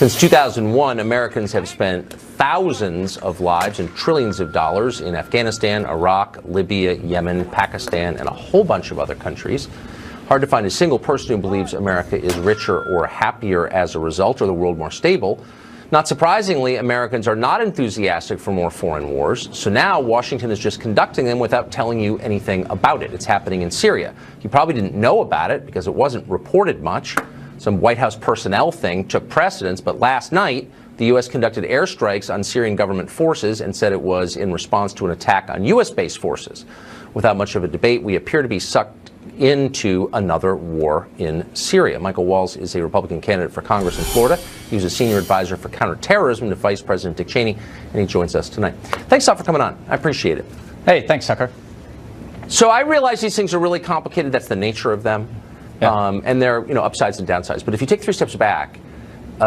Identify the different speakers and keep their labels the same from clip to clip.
Speaker 1: Since 2001, Americans have spent thousands of lives and trillions of dollars in Afghanistan, Iraq, Libya, Yemen, Pakistan, and a whole bunch of other countries. Hard to find a single person who believes America is richer or happier as a result, or the world more stable. Not surprisingly, Americans are not enthusiastic for more foreign wars, so now Washington is just conducting them without telling you anything about it. It's happening in Syria. You probably didn't know about it because it wasn't reported much. Some White House personnel thing took precedence, but last night, the U.S. conducted airstrikes on Syrian government forces and said it was in response to an attack on U.S.-based forces. Without much of a debate, we appear to be sucked into another war in Syria. Michael Walz is a Republican candidate for Congress in Florida. He was a senior advisor for counterterrorism to Vice President Dick Cheney, and he joins us tonight. Thanks, Tom, for coming on. I appreciate it.
Speaker 2: Hey, thanks, Tucker.
Speaker 1: So I realize these things are really complicated. That's the nature of them.
Speaker 2: Yeah.
Speaker 1: And there are, upsides and downsides. But if you take 3 steps back,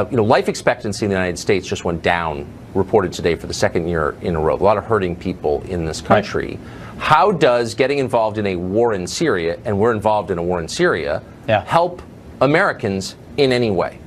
Speaker 1: life expectancy in the United States just went down, reported today for the second year in a row. A lot of hurting people in this country. Right. How does getting involved in a war in Syria, and we're involved in a war in Syria, help Americans in any way?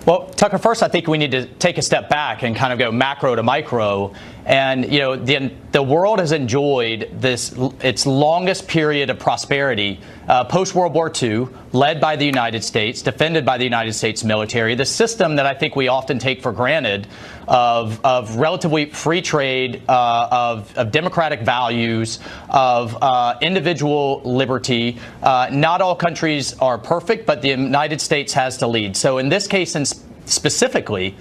Speaker 2: Well, Tucker, first I think we need to take a step back and kind of go macro to micro. And, the world has enjoyed its longest period of prosperity post-World War II, led by the United States, defended by the United States military, the system that I think we often take for granted of relatively free trade, of democratic values, of individual liberty. Not all countries are perfect, but the United States has to lead. So in this case, and specifically,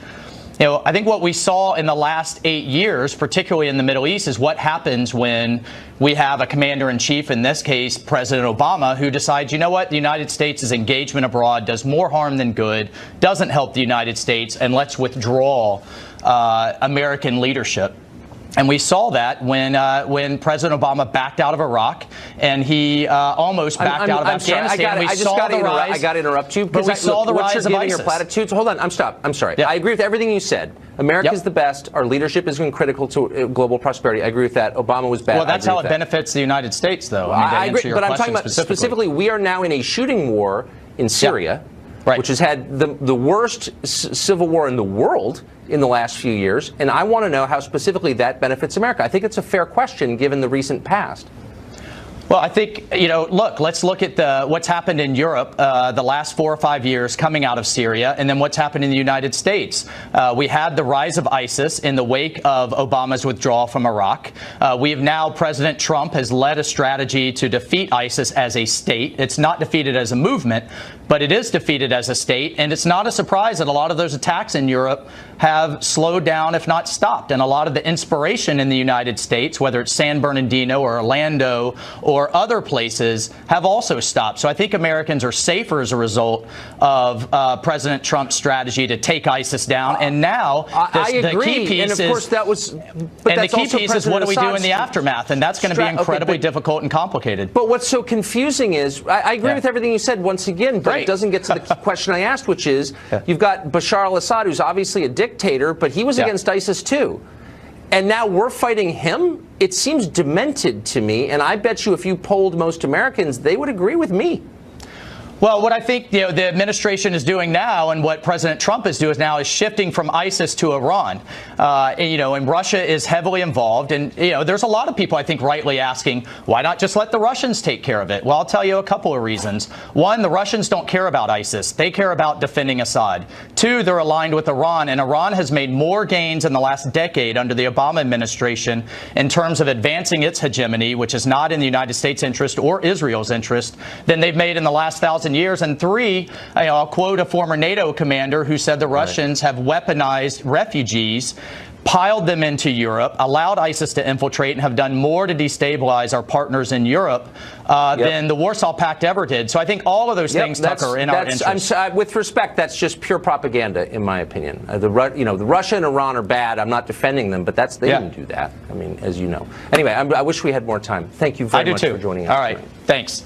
Speaker 2: I think what we saw in the last 8 years, particularly in the Middle East, is what happens when we have a commander-in-chief, in this case, President Obama, who decides, you know what, the United States' engagement abroad does more harm than good, doesn't help the United States, and let's withdraw American leadership. And we saw that when President Obama backed out of Iraq, and he almost backed out of Afghanistan.
Speaker 1: I got to interrupt you because
Speaker 2: we saw the rise of ISIS.
Speaker 1: Your platitudes. Hold on, I'm sorry.
Speaker 2: Yeah.
Speaker 1: I agree with everything you said. America's the best. Our leadership is critical to global prosperity. I agree with that. Obama was bad.
Speaker 2: Well, that's how it benefits the United States, though.
Speaker 1: I agree, but I'm talking about specifically. We are now in a shooting war in Syria. Right. Which has had the worst civil war in the world in the last few years. And I want to know how specifically that benefits America. I think it's a fair question given the recent past.
Speaker 2: Well, I think, look, let's look at what's happened in Europe the last 4 or 5 years coming out of Syria, and then what's happened in the United States. We had the rise of ISIS in the wake of Obama's withdrawal from Iraq. We have now, President Trump has led a strategy to defeat ISIS as a state. It's not defeated as a movement, but it is defeated as a state. And it's not a surprise that a lot of those attacks in Europe have slowed down, if not stopped. And a lot of the inspiration in the United States, whether it's San Bernardino or Orlando or other places, have also stopped. So I think Americans are safer as a result of President Trump's strategy to take ISIS down. And now the key piece
Speaker 1: and of course that was,
Speaker 2: but the key piece is what do we do in the aftermath? And that's going to be incredibly difficult and complicated.
Speaker 1: But what's so confusing is, I agree with everything you said once again, but it doesn't get to the question I asked, which is, you've got Bashar al-Assad, who's obviously a dictator, but he was against ISIS too. And now we're fighting him? It seems demented to me, and I bet you if you polled most Americans, they would agree with me.
Speaker 2: Well, what I think the administration is doing now, and what President Trump is doing now, is shifting from ISIS to Iran. And Russia is heavily involved. And there's a lot of people, I think, rightly asking, why not just let the Russians take care of it? Well, I'll tell you a couple of reasons. One, the Russians don't care about ISIS. They care about defending Assad. Two, they're aligned with Iran, and Iran has made more gains in the last decade under the Obama administration in terms of advancing its hegemony, which is not in the United States' interest or Israel's interest, than they've made in the last 1,000 years. And three, I'll quote a former NATO commander who said the Russians have weaponized refugees, piled them into Europe, allowed ISIS to infiltrate, and have done more to destabilize our partners in Europe than the Warsaw Pact ever did. So I think all of those things, Tucker, are in our interest.
Speaker 1: With respect, that's just pure propaganda, in my opinion. The Russia and Iran are bad. I'm not defending them, but they didn't do that. I mean, as you know. Anyway, I wish we had more time. Thank you very much for joining us.
Speaker 2: All right. Thanks.